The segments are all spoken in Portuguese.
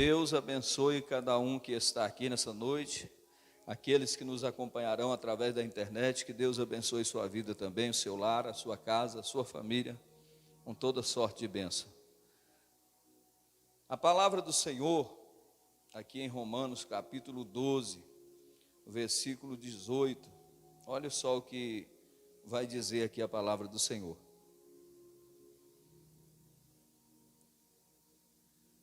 Deus abençoe cada um que está aqui nessa noite, aqueles que nos acompanharão através da internet, que Deus abençoe sua vida também, o seu lar, a sua casa, a sua família, com toda sorte de bênção. A palavra do Senhor, aqui em Romanos capítulo 12, versículo 18, olha só o que vai dizer aqui a palavra do Senhor.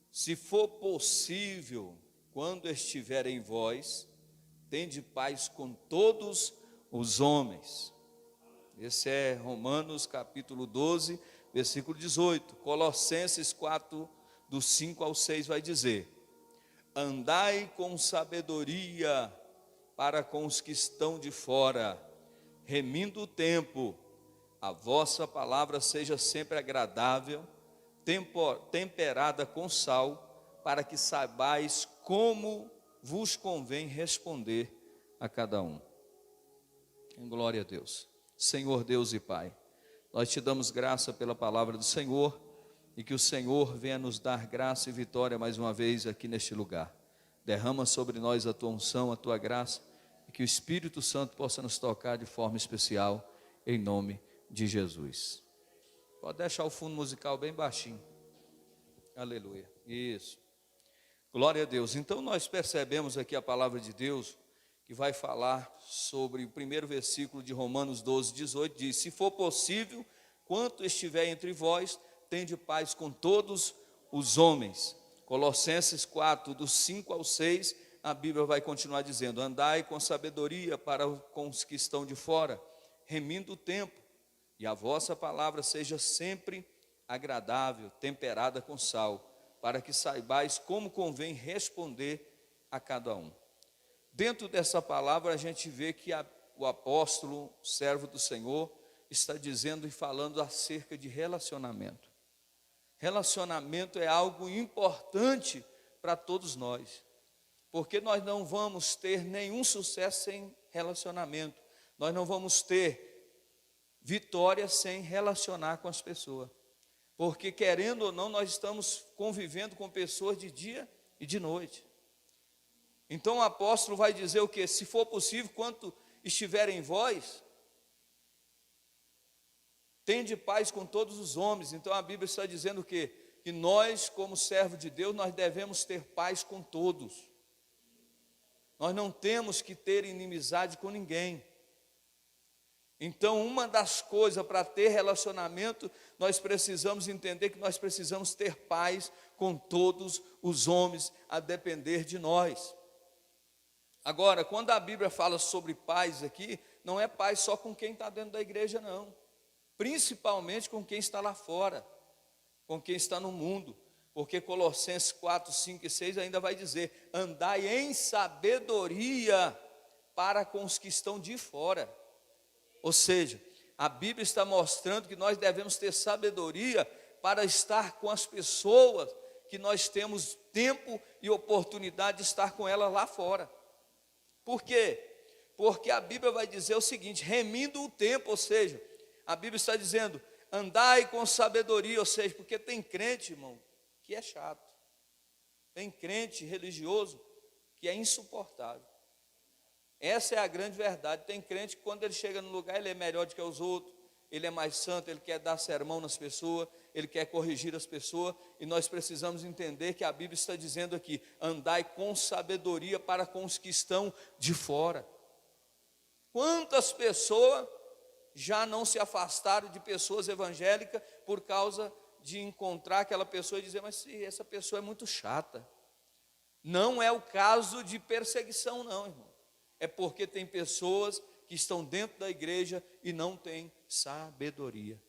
Se for possível, quando estiver em vós, tende paz com todos os homens. Esse é Romanos capítulo 12, versículo 18. Colossenses 4, do 5 ao 6 vai dizer: andai com sabedoria para com os que estão de fora, remindo o tempo, a vossa palavra seja sempre agradável, temperada com sal, para que saibais como vos convém responder a cada um. Glória a Deus. Senhor Deus e Pai, nós te damos graça pela palavra do Senhor, e que o Senhor venha nos dar graça e vitória mais uma vez aqui neste lugar. Derrama sobre nós a tua unção, a tua graça, e que o Espírito Santo possa nos tocar de forma especial, em nome de Jesus. Pode deixar o fundo musical bem baixinho. Aleluia. Isso. Glória a Deus. Então nós percebemos aqui a palavra de Deus, que vai falar sobre o primeiro versículo de Romanos 12, 18, diz: se for possível, quanto estiver entre vós, tende paz com todos os homens. Colossenses 4, do 5 ao 6, a Bíblia vai continuar dizendo: andai com sabedoria para com os que estão de fora, remindo o tempo, e a vossa palavra seja sempre agradável, temperada com sal, para que saibais como convém responder a cada um. Dentro dessa palavra a gente vê que o apóstolo, servo do Senhor, está dizendo e falando acerca de relacionamento. Relacionamento é algo importante para todos nós, porque nós não vamos ter nenhum sucesso sem relacionamento, nós não vamos ter vitória sem relacionar com as pessoas, porque querendo ou não, nós estamos convivendo com pessoas de dia e de noite. Então o apóstolo vai dizer o que? Se for possível, quanto estiver em vós, tende paz com todos os homens. Então a Bíblia está dizendo o quê? Que nós, como servo de Deus, nós devemos ter paz com todos. Nós não temos que ter inimizade com ninguém. Então, uma das coisas para ter relacionamento, nós precisamos entender que nós precisamos ter paz com todos os homens, a depender de nós. Agora, quando a Bíblia fala sobre paz aqui, não é paz só com quem está dentro da igreja, não. Principalmente com quem está lá fora, com quem está no mundo. Porque Colossenses 4, 5 e 6 ainda vai dizer: andai em sabedoria para com os que estão de fora. Ou seja, a Bíblia está mostrando que nós devemos ter sabedoria para estar com as pessoas que nós temos tempo e oportunidade de estar com elas lá fora. Por quê? Porque a Bíblia vai dizer o seguinte: remindo o tempo, ou seja, a Bíblia está dizendo, andai com sabedoria, ou seja, porque tem crente, irmão, que é chato. Tem crente religioso que é insuportável. Essa é a grande verdade. Tem crente que quando ele chega no lugar, ele é melhor do que os outros, ele é mais santo, ele quer dar sermão nas pessoas, ele quer corrigir as pessoas, e nós precisamos entender que a Bíblia está dizendo aqui: andai com sabedoria para com os que estão de fora. Quantas pessoas já não se afastaram de pessoas evangélicas por causa de encontrar aquela pessoa e dizer: mas essa pessoa é muito chata. Não é o caso de perseguição, não, irmão. É porque tem pessoas que estão dentro da igreja e não têm sabedoria.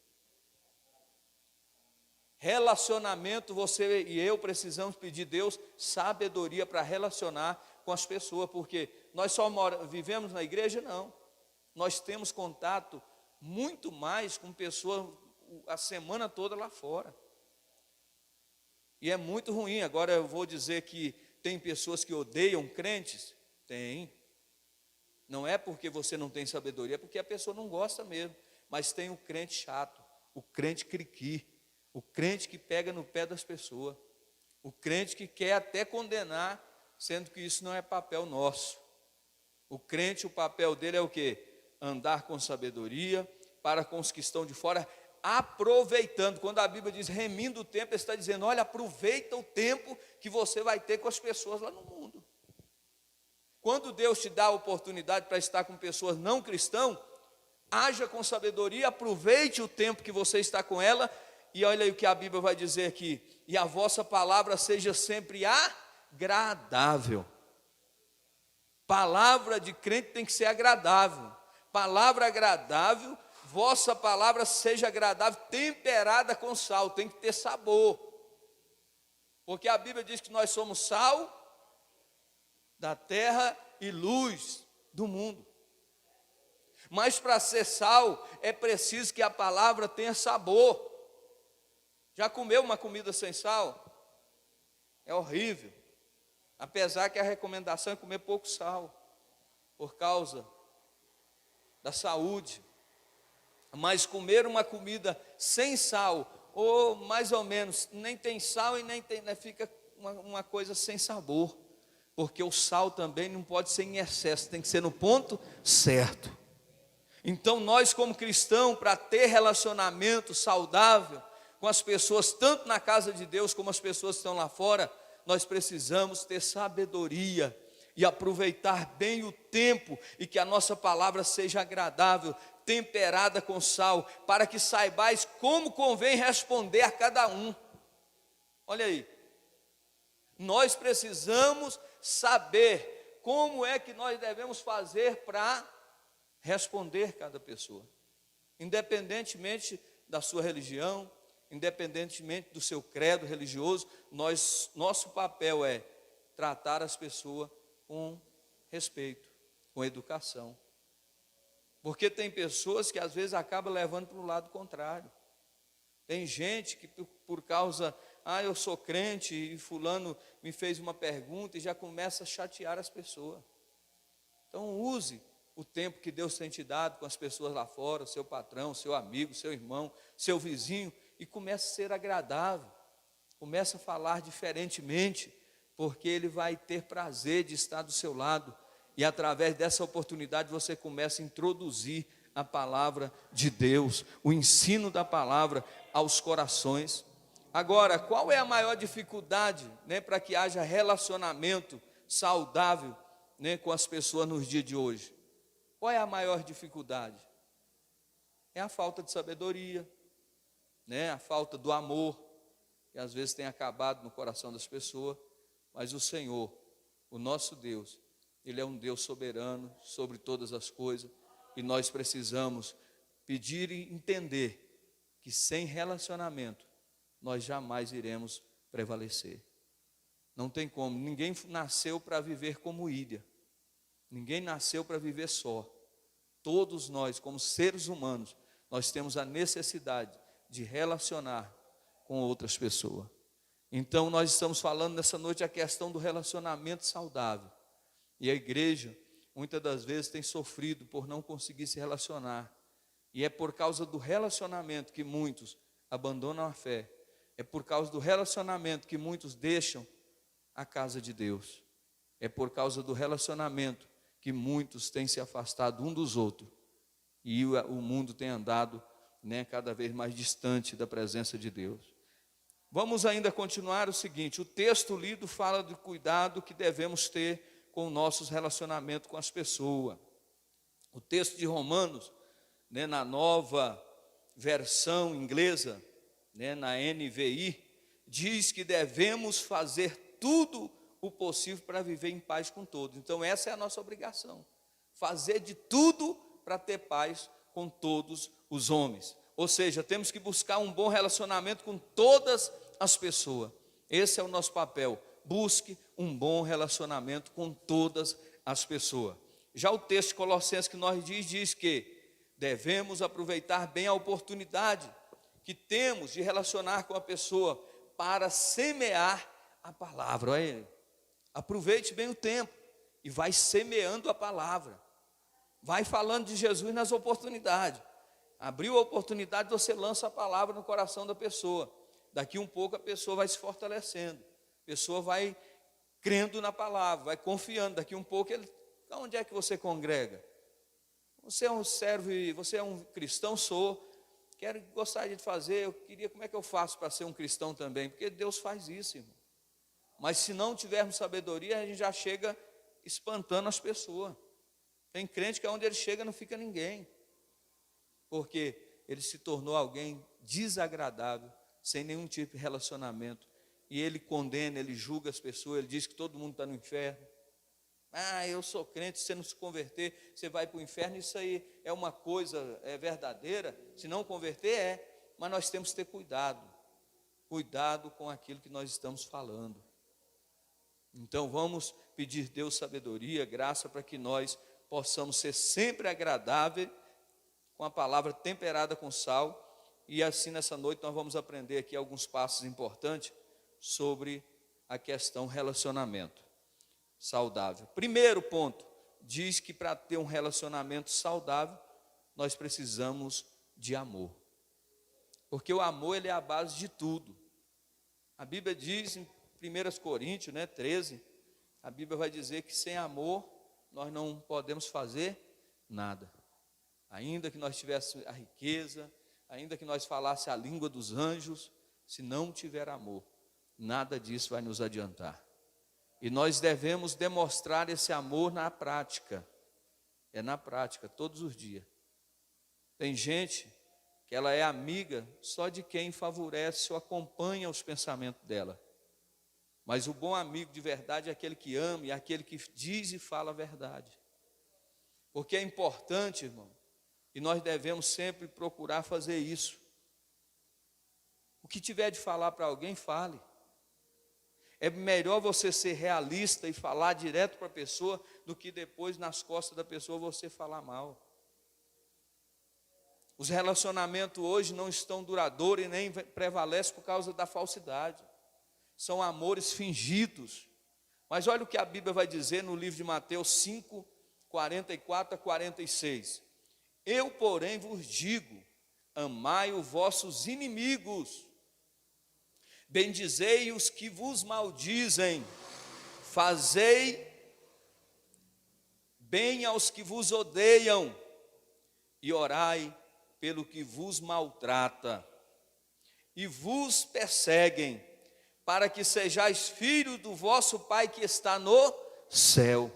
Relacionamento, você e eu precisamos pedir a Deus sabedoria para relacionar com as pessoas, porque nós só vivemos na igreja? Não. Nós temos contato muito mais com pessoas a semana toda lá fora. E é muito ruim. Agora eu vou dizer que tem pessoas que odeiam crentes? Tem. Não é porque você não tem sabedoria, é porque a pessoa não gosta mesmo. Mas tem o crente chato, o crente criqui, o crente que pega no pé das pessoas. O crente que quer até condenar, sendo que isso não é papel nosso. O crente, o papel dele é o quê? Andar com sabedoria, para com os que estão de fora, aproveitando. Quando a Bíblia diz remindo o tempo, ele está dizendo, olha, aproveita o tempo que você vai ter com as pessoas lá no mundo. Quando Deus te dá a oportunidade para estar com pessoas não cristãs, haja com sabedoria, aproveite o tempo que você está com ela, e olha aí o que a Bíblia vai dizer aqui, e a vossa palavra seja sempre agradável. Palavra de crente tem que ser agradável. Palavra agradável, vossa palavra seja agradável, temperada com sal, tem que ter sabor. Porque a Bíblia diz que nós somos sal da terra e luz do mundo. Mas para ser sal, é preciso que a palavra tenha sabor. Já comeu uma comida sem sal? É horrível. Apesar que a recomendação é comer pouco sal, por causa da saúde. Mas comer uma comida sem sal, ou mais ou menos, nem tem sal e nem tem, né, fica uma coisa sem sabor. Porque o sal também não pode ser em excesso, tem que ser no ponto certo. Então nós como cristãos, para ter relacionamento saudável com as pessoas, tanto na casa de Deus como as pessoas que estão lá fora, nós precisamos ter sabedoria e aproveitar bem o tempo, e que a nossa palavra seja agradável, temperada com sal, para que saibais como convém responder a cada um. Olha aí, nós precisamos saber como é que nós devemos fazer para responder cada pessoa, independentemente da sua religião, independentemente do seu credo religioso. Nosso papel é tratar as pessoas com respeito, com educação. Porque tem pessoas que às vezes acabam levando para o lado contrário. Tem gente que por causa, eu sou crente e fulano me fez uma pergunta e já começa a chatear as pessoas. Então use o tempo que Deus tem te dado com as pessoas lá fora, seu patrão, seu amigo, seu irmão, seu vizinho, e comece a ser agradável, comece a falar diferentemente, porque ele vai ter prazer de estar do seu lado, e através dessa oportunidade você começa a introduzir a palavra de Deus, o ensino da palavra aos corações. Agora, qual é a maior dificuldade, para que haja relacionamento saudável, com as pessoas nos dias de hoje? Qual é a maior dificuldade? É a falta de sabedoria, a falta do amor, que às vezes tem acabado no coração das pessoas. Mas o Senhor, o nosso Deus, Ele é um Deus soberano sobre todas as coisas, e nós precisamos pedir e entender que sem relacionamento nós jamais iremos prevalecer. Não tem como, ninguém nasceu para viver como ilha, ninguém nasceu para viver só. Todos nós, como seres humanos, nós temos a necessidade de relacionar com outras pessoas. Então nós estamos falando nessa noite a questão do relacionamento saudável. E a igreja, muitas das vezes, tem sofrido por não conseguir se relacionar. E é por causa do relacionamento que muitos abandonam a fé. É por causa do relacionamento que muitos deixam a casa de Deus. É por causa do relacionamento que muitos têm se afastado um dos outros. E o mundo tem andado, cada vez mais distante da presença de Deus. Vamos ainda continuar o seguinte: o texto lido fala do cuidado que devemos ter com nossos relacionamentos com as pessoas. O texto de Romanos, na nova versão inglesa, na NVI, diz que devemos fazer tudo o possível para viver em paz com todos. Então essa é a nossa obrigação, fazer de tudo para ter paz com todos os homens. Ou seja, temos que buscar um bom relacionamento com todas as pessoas. Esse é o nosso papel. Busque um bom relacionamento com todas as pessoas. Já o texto de Colossenses que nós diz que devemos aproveitar bem a oportunidade que temos de relacionar com a pessoa para semear a palavra. Olha aí. Aproveite bem o tempo e vai semeando a palavra. Vai falando de Jesus nas oportunidades. Abriu a oportunidade, você lança a palavra no coração da pessoa. Daqui um pouco a pessoa vai se fortalecendo. pessoa vai crendo na palavra, vai confiando. Daqui um pouco, onde é que você congrega? Você é um servo, você é um cristão? Sou. Gostaria de fazer, eu queria, como é que eu faço para ser um cristão também? Porque Deus faz isso, irmão. Mas se não tivermos sabedoria, a gente já chega espantando as pessoas. Tem crente que onde ele chega não fica ninguém, porque ele se tornou alguém desagradável, sem nenhum tipo de relacionamento, e ele condena, ele julga as pessoas, ele diz que todo mundo está no inferno. Eu sou crente, se você não se converter, você vai para o inferno. Isso aí é uma coisa verdadeira, se não converter mas nós temos que ter cuidado com aquilo que nós estamos falando. Então vamos pedir a Deus sabedoria, graça, para que nós possamos ser sempre agradáveis, com a palavra temperada com sal. E assim nessa noite nós vamos aprender aqui alguns passos importantes sobre a questão relacionamento saudável. Primeiro ponto, diz que para ter um relacionamento saudável, nós precisamos de amor. Porque o amor, ele é a base de tudo. A Bíblia diz em 1 Coríntios 13, a Bíblia vai dizer que sem amor nós não podemos fazer nada. Ainda que nós tivéssemos a riqueza, ainda que nós falássemos a língua dos anjos, se não tiver amor, nada disso vai nos adiantar. E nós devemos demonstrar esse amor na prática. É na prática, todos os dias. Tem gente que ela é amiga só de quem favorece ou acompanha os pensamentos dela. Mas o bom amigo de verdade é aquele que ama e aquele que diz e fala a verdade. Porque é importante, irmão, e nós devemos sempre procurar fazer isso. O que tiver de falar para alguém, fale. É melhor você ser realista e falar direto para a pessoa do que depois nas costas da pessoa você falar mal. Os relacionamentos hoje não estão duradouros e nem prevalecem por causa da falsidade. São amores fingidos. Mas olha o que a Bíblia vai dizer no livro de Mateus 5, 44 a 46. Eu, porém, vos digo, amai os vossos inimigos, bendizei os que vos maldizem, fazei bem aos que vos odeiam, e orai pelo que vos maltrata e vos perseguem, para que sejais filhos do vosso Pai que está no céu.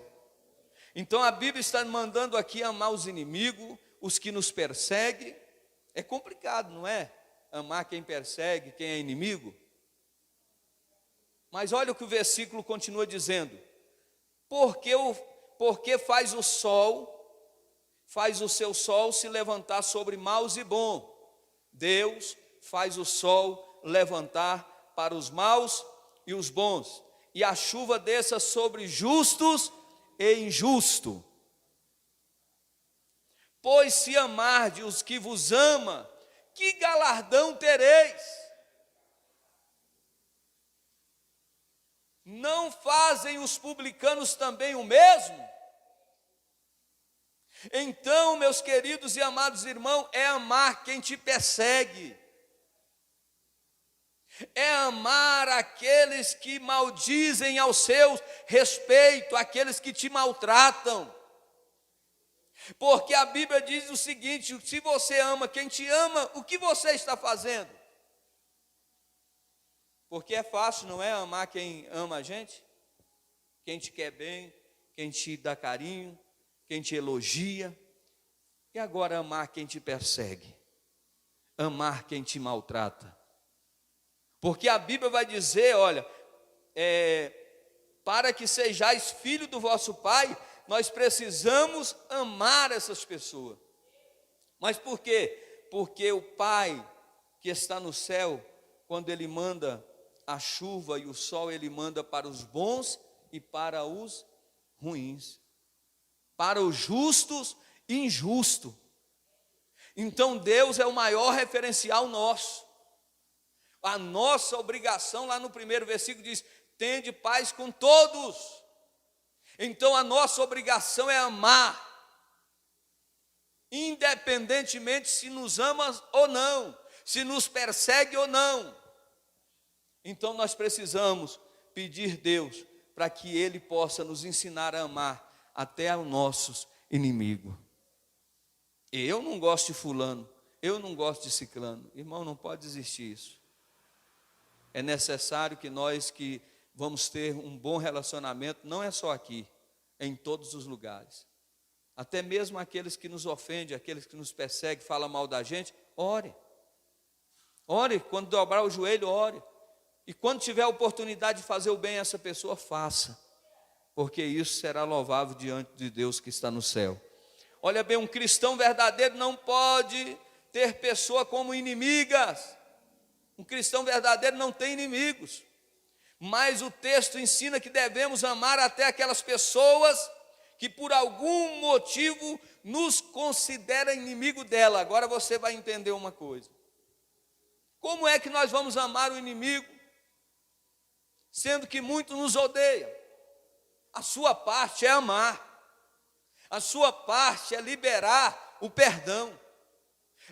Então a Bíblia está mandando aqui amar os inimigos, os que nos perseguem. É complicado, não é? Amar quem persegue, quem é inimigo. Mas olha o que o versículo continua dizendo. Porque faz o seu sol se levantar sobre maus e bons. Deus faz o sol levantar para os maus e os bons, e a chuva desça sobre justos e injustos. Pois se amardes os que vos ama, que galardão tereis? Não fazem os publicanos também o mesmo? Então, meus queridos e amados irmãos, é amar quem te persegue, é amar aqueles que maldizem ao seu respeito, aqueles que te maltratam. Porque a Bíblia diz o seguinte: se você ama quem te ama, o que você está fazendo? Porque é fácil, não é, amar quem ama a gente? Quem te quer bem, quem te dá carinho, quem te elogia. E agora amar quem te persegue, amar quem te maltrata. Porque a Bíblia vai dizer, olha, para que sejais filho do vosso Pai, nós precisamos amar essas pessoas. Mas por quê? Porque o Pai que está no céu, quando Ele manda a chuva e o sol, Ele manda para os bons e para os ruins, para os justos e injustos. Então Deus é o maior referencial nosso. A nossa obrigação, lá no primeiro versículo diz: tende paz com todos. Então a nossa obrigação é amar, independentemente se nos ama ou não, se nos persegue ou não. Então nós precisamos pedir Deus para que Ele possa nos ensinar a amar até os nossos inimigos. Eu não gosto de fulano, eu não gosto de ciclano. Irmão, não pode existir isso. É necessário que nós que vamos ter um bom relacionamento, não é só aqui, é em todos os lugares. Até mesmo aqueles que nos ofendem, aqueles que nos perseguem, falam mal da gente, ore. Ore, quando dobrar o joelho, ore. E quando tiver a oportunidade de fazer o bem a essa pessoa, faça. Porque isso será louvável diante de Deus que está no céu. Olha bem, um cristão verdadeiro não pode ter pessoa como inimigas. Um cristão verdadeiro não tem inimigos. Mas o texto ensina que devemos amar até aquelas pessoas que por algum motivo nos consideram inimigo dela. Agora você vai entender uma coisa. Como é que nós vamos amar o inimigo, sendo que muitos nos odeiam? A sua parte é amar. A sua parte é liberar o perdão.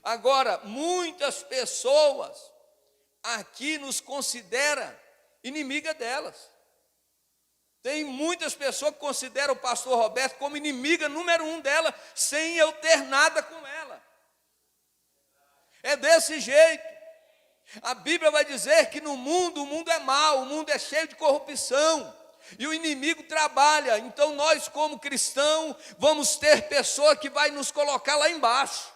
Agora, muitas pessoas aqui nos consideram inimiga delas. Tem muitas pessoas que consideram o pastor Roberto como inimiga número 1 dela, sem eu ter nada com ela. É desse jeito. A Bíblia vai dizer que no mundo, o mundo é mau, o mundo é cheio de corrupção. E o inimigo trabalha. Então nós como cristãos vamos ter pessoa que vai nos colocar lá embaixo.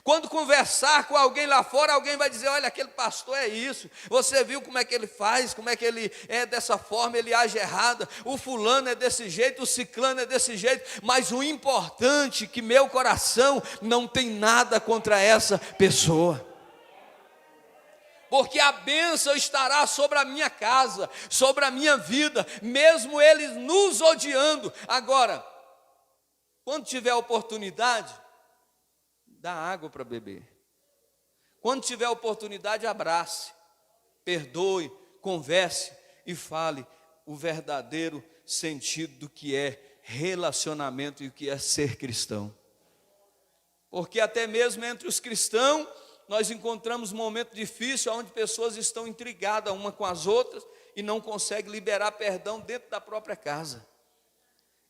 Quando conversar com alguém lá fora, alguém vai dizer, olha, aquele pastor é isso, você viu como é que ele faz, como é que ele é dessa forma, ele age errado, o fulano é desse jeito, o ciclano é desse jeito, mas o importante é que meu coração não tem nada contra essa pessoa. Porque a bênção estará sobre a minha casa, sobre a minha vida, mesmo eles nos odiando. Agora, quando tiver oportunidade, dá água para beber. Quando tiver oportunidade, abrace, perdoe, converse e fale o verdadeiro sentido do que é relacionamento e o que é ser cristão. Porque até mesmo entre os cristãos, nós encontramos um momento difícil onde pessoas estão intrigadas uma com as outras e não conseguem liberar perdão dentro da própria casa.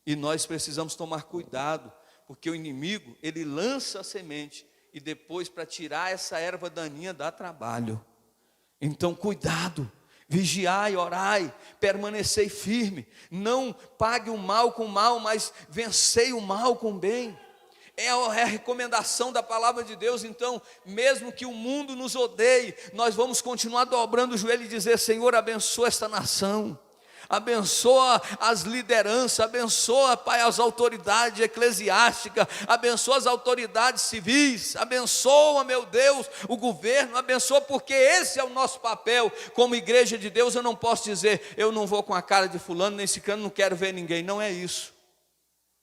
E nós precisamos tomar cuidado, porque o inimigo, ele lança a semente e depois para tirar essa erva daninha dá trabalho. Então cuidado, vigiai, orai, permanecei firme, não pague o mal com o mal, mas vencei o mal com o bem. É a recomendação da palavra de Deus. Então, mesmo que o mundo nos odeie, nós vamos continuar dobrando o joelho e dizer, Senhor, abençoa esta nação, abençoa as lideranças, abençoa, Pai, as autoridades eclesiásticas, abençoa as autoridades civis, abençoa, meu Deus, o governo, abençoa, porque esse é o nosso papel como igreja de Deus. Eu não posso dizer, eu não vou com a cara de fulano, nem ciclano, não quero ver ninguém, não é isso.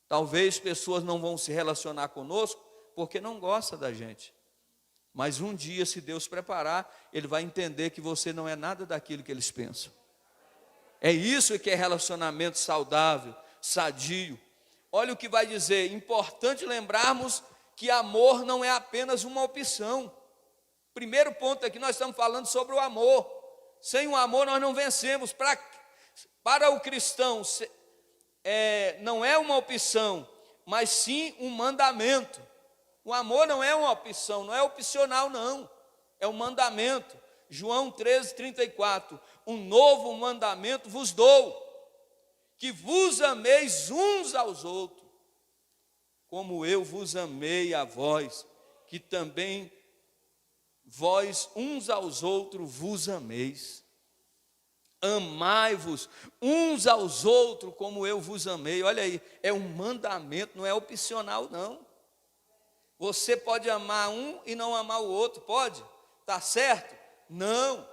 Talvez pessoas não vão se relacionar conosco porque não gostam da gente. Mas um dia, se Deus preparar, Ele vai entender que você não é nada daquilo que eles pensam. É isso que é relacionamento saudável, sadio. Olha o que vai dizer, importante lembrarmos que amor não é apenas uma opção. Primeiro ponto aqui, nós estamos falando sobre o amor. Sem o amor nós não vencemos. Para o cristão, não é uma opção, mas sim um mandamento. O amor não é uma opção, não é opcional não, é um mandamento. João 13:34, um novo mandamento vos dou, que vos ameis uns aos outros, como eu vos amei a vós, que também vós uns aos outros vos ameis. Amai-vos uns aos outros como eu vos amei. Olha aí, é um mandamento, não é opcional não. Você pode amar um e não amar o outro, pode? Está certo? Não.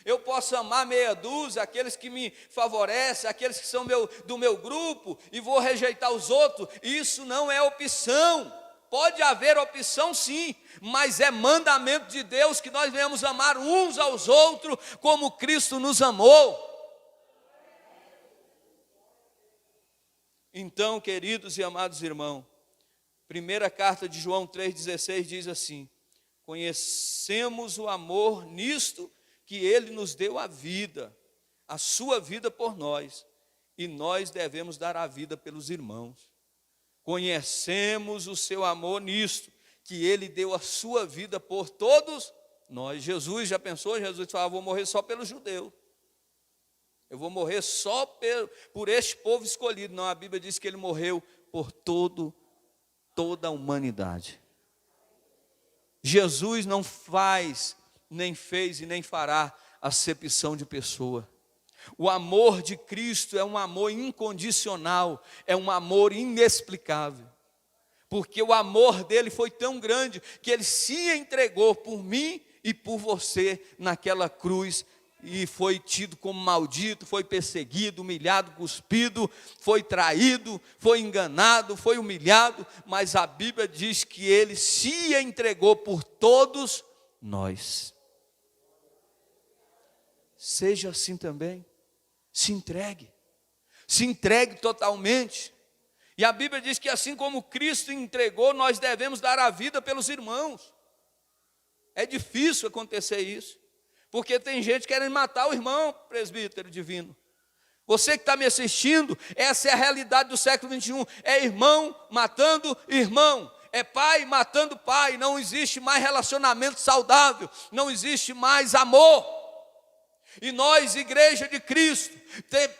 Eu posso amar meia dúzia, aqueles que me favorecem, aqueles que são do meu grupo, e vou rejeitar os outros. Isso não é opção. Pode haver opção sim, mas é mandamento de Deus que nós venhamos amar uns aos outros como Cristo nos amou. Então, queridos e amados irmãos, primeira carta de João 3,16 diz assim: conhecemos o amor nisto, que Ele nos deu a vida. a sua vida por nós, e nós devemos dar a vida pelos irmãos. Conhecemos o seu amor nisto, que ele deu a sua vida por todos nós. Jesus já pensou? Jesus falava: vou morrer só pelos judeus. Eu vou morrer só por este povo escolhido. Não, a Bíblia diz que ele morreu por toda a humanidade. Jesus não faz, nem fez e nem fará acepção de pessoa. O amor de Cristo é um amor incondicional, é um amor inexplicável. Porque o amor dele foi tão grande que ele se entregou por mim e por você naquela cruz, e foi tido como maldito, foi perseguido, humilhado, cuspido, foi traído, foi enganado, foi humilhado, mas a Bíblia diz que ele se entregou por todos nós. Seja assim também, se entregue totalmente. E a Bíblia diz que assim como Cristo entregou, nós devemos dar a vida pelos irmãos. É difícil acontecer isso, porque tem gente querendo matar o irmão, presbítero divino. Você que está me assistindo, essa é a realidade do século 21, é irmão matando irmão, é pai matando pai, não existe mais relacionamento saudável, não existe mais amor. E nós, igreja de Cristo,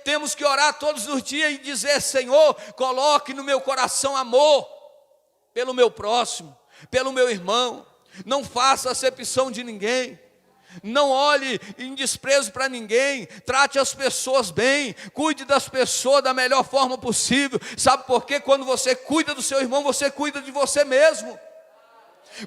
temos que orar todos os dias e dizer: Senhor, coloque no meu coração amor pelo meu próximo, pelo meu irmão. Não faça acepção de ninguém, não olhe em desprezo para ninguém, trate as pessoas bem, cuide das pessoas da melhor forma possível. Sabe por quê? Quando você cuida do seu irmão, você cuida de você mesmo.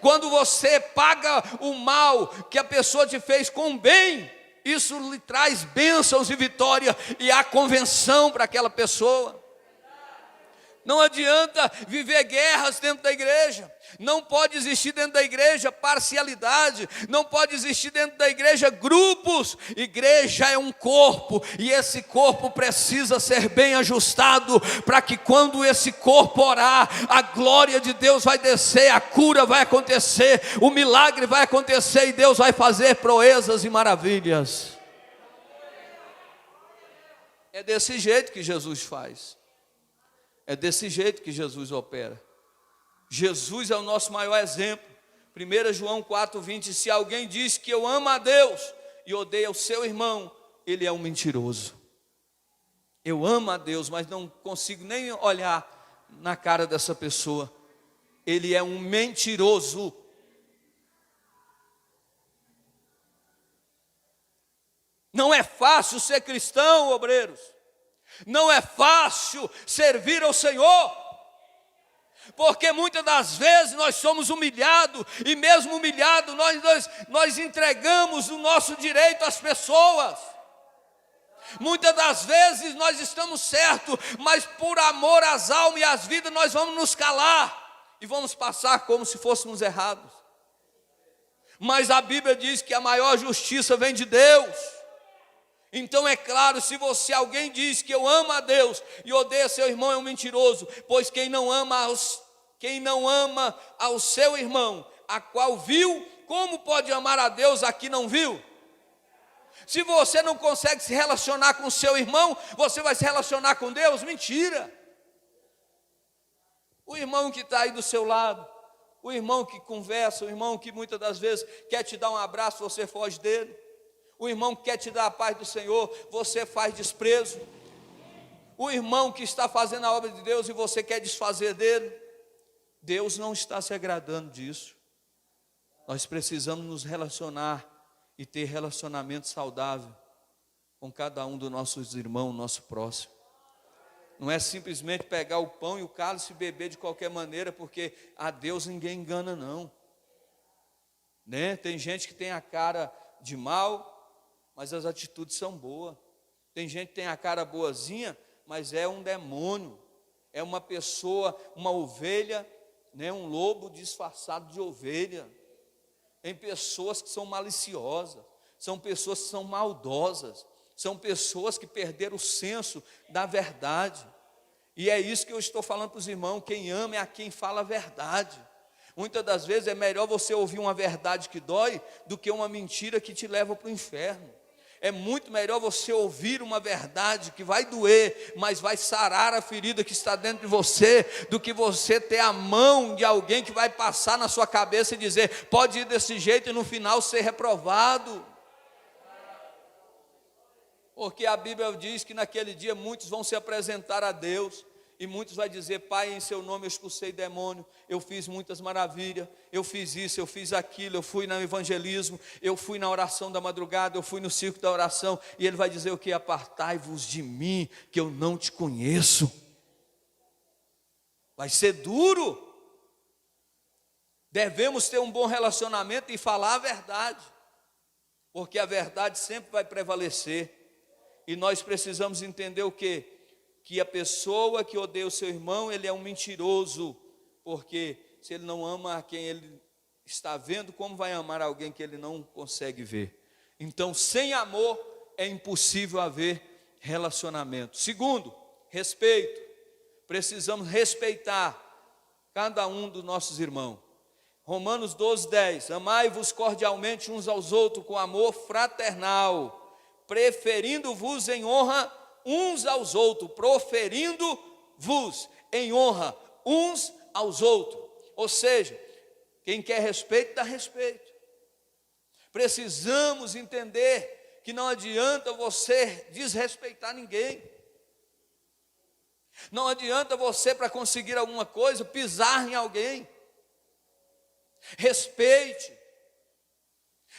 Quando você paga o mal que a pessoa te fez com o bem, isso lhe traz bênçãos e vitória, e a convenção para aquela pessoa. Não adianta viver guerras dentro da igreja, não pode existir dentro da igreja parcialidade, não pode existir dentro da igreja grupos. Igreja é um corpo, e esse corpo precisa ser bem ajustado, para que quando esse corpo orar, a glória de Deus vai descer, a cura vai acontecer, o milagre vai acontecer, e Deus vai fazer proezas e maravilhas. É desse jeito que Jesus faz. É desse jeito que Jesus opera. Jesus é o nosso maior exemplo. 1 João 4,20: se alguém diz que eu amo a Deus e odeia o seu irmão, ele é um mentiroso. Eu amo a Deus, mas não consigo nem olhar na cara dessa pessoa. Ele é um mentiroso. Não é fácil ser cristão, obreiros. Não é fácil servir ao Senhor, porque muitas das vezes nós somos humilhados, e mesmo humilhados nós entregamos o nosso direito às pessoas. Muitas das vezes nós estamos certos, mas por amor às almas e às vidas nós vamos nos calar, e vamos passar como se fôssemos errados. Mas a Bíblia diz que a maior justiça vem de Deus. Então é claro, se alguém diz que eu amo a Deus e odeia seu irmão, é um mentiroso, pois quem não ama ao seu irmão, a qual viu, como pode amar a Deus a que não viu? Se você não consegue se relacionar com seu irmão, você vai se relacionar com Deus? Mentira! O irmão que está aí do seu lado, o irmão que conversa, o irmão que muitas das vezes quer te dar um abraço, você foge dele. O irmão que quer te dar a paz do Senhor, você faz desprezo. O irmão que está fazendo a obra de Deus e você quer desfazer dele. Deus não está se agradando disso. Nós precisamos nos relacionar e ter relacionamento saudável com cada um dos nossos irmãos, nosso próximo. Não é simplesmente pegar o pão e o cálice e beber de qualquer maneira, porque a Deus ninguém engana não. Né? Tem gente que tem a cara de mal, mas as atitudes são boas. Tem gente que tem a cara boazinha, mas é um demônio. É uma pessoa, uma ovelha, né? Um lobo disfarçado de ovelha. Tem pessoas que são maliciosas, são pessoas que são maldosas, são pessoas que perderam o senso da verdade. E é isso que eu estou falando para os irmãos: quem ama é a quem fala a verdade. Muitas das vezes é melhor você ouvir uma verdade que dói do que uma mentira que te leva para o inferno. É muito melhor você ouvir uma verdade que vai doer, mas vai sarar a ferida que está dentro de você, do que você ter a mão de alguém que vai passar na sua cabeça e dizer, pode ir desse jeito e no final ser reprovado. Porque a Bíblia diz que naquele dia muitos vão se apresentar a Deus, e muitos vão dizer, Pai, em seu nome eu expulsei demônio, eu fiz muitas maravilhas, eu fiz isso, eu fiz aquilo, eu fui no evangelismo, eu fui na oração da madrugada, eu fui no círculo da oração, e ele vai dizer o que? Apartai-vos de mim, que eu não te conheço. Vai ser duro. Devemos ter um bom relacionamento e falar a verdade, porque a verdade sempre vai prevalecer, e nós precisamos entender o quê? Que a pessoa que odeia o seu irmão, ele é um mentiroso, porque se ele não ama a quem ele está vendo, como vai amar alguém que ele não consegue ver? Então, sem amor é impossível haver relacionamento. Segundo, respeito. Precisamos respeitar cada um dos nossos irmãos. Romanos 12:10, amai-vos cordialmente uns aos outros com amor fraternal, preferindo-vos em honra uns aos outros, proferindo-vos em honra uns aos outros. Ou seja, quem quer respeito, dá respeito. Precisamos entender que não adianta você desrespeitar ninguém. Não adianta você, para conseguir alguma coisa, pisar em alguém. Respeite.